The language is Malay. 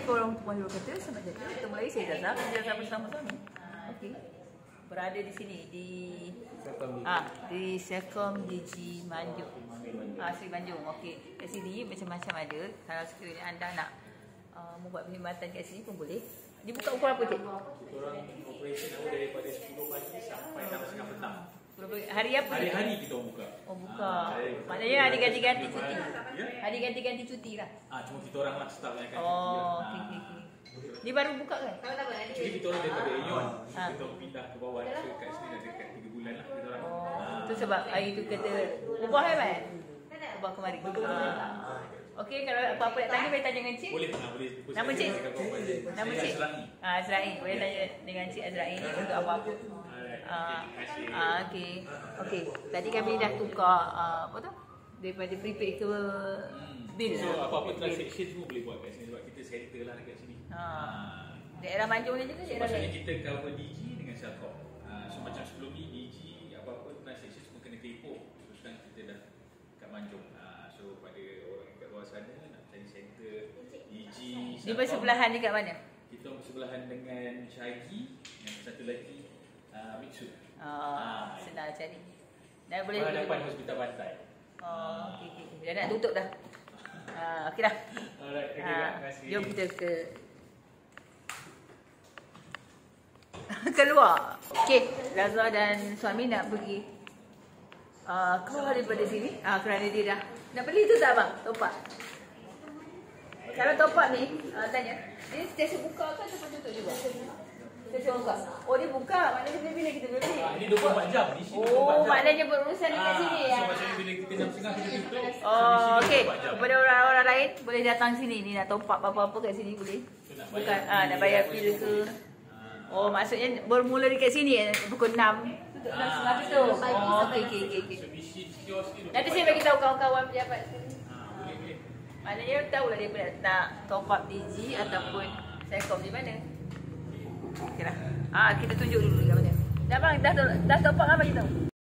korang tuan dulu kata sama jaga. Kita mulai saya Zaza. Kita bersama-sama. Okey. Berada di sini di Selcom DG Manjung. Sri Manjung. Okey. Kat sini macam-macam ada. Kalau sekiranya anda nak membuat perkhidmatan kat sini pun boleh. Dibuka pukul apa, Cik? Kita orang operation daripada 10 pagi sampai 6.30 petang. Hari apa? Hari-hari kita buka. Oh, buka. Maknanya hari ganti-ganti cuti. Hari ganti-ganti cuti lah. Cuma kita orang lah staff yang akan cuti. Okey. Ni baru buka kan? Jadi kita orang daripada Aeon. Kita pindah ke bawah dekat sini dah dekat 3 bulan lah kita orang. Tu sebab hari tu kata ubah kan? Ubah kemarin. Okey, kalau apa-apa nak tanya boleh tanya dengan Cik. Boleh. Nama Cik? Nama Cik? Azrain. Boleh tanya dengan Cik Azrain untuk apa-apa. Okey. Tadi kami dah tukar apa tu? Daripada prepaid ke bil. So apa-apa transaction semua boleh buat kat sini sebab kita center lah dekat sini. Daerah Manjung ni juga daerah lain. Kita cover DG dengan Selcom. So macam sebelum ni DG apa-apa transaction semua kena telefon. So sekarang kita dah kat Manjung. So pada orang kat luar sana nak cari center DG Selcom. Dia bersebelahan dekat mana? Kita bersebelahan dengan Syagi, yang satu lagi Mitsu. Senang cari. Dan boleh depan hospital pantai. Okey. Dah nak tutup dah. Okey dah. Alright, terima kasih. Jom kita keluar. Okey, Zaza dan suami nak pergi keluar daripada sini. Kerana dia dah nak beli tu tak abang? Top up. Kalau top up ni, tanya, dia sentiasa buka ke ataupun tutup juga? Sentiasa buka. Oh, dia buka. Maknanya bila kita beli. Ini 24 jam. Di sini 24 jam. Maknanya berurusan dekat sini ya. So macam bila kita jam setengah kita tutup. Okey. Kepada orang-orang lain boleh datang sini ni nak top up apa-apa kat sini boleh. Bukan nak bayar bil ke. Oh, maksudnya bermula dekat sini pukul 6. Tutup 6.30 tu. Okey. Nanti saya bagi tahu kawan-kawan pejabat sini. Maknanya tahulah dia nak top up DG ataupun Selcom di mana. Okeylah. Kita tunjuk dulu kat mana. Dah bang, dah top up apa kita tahu?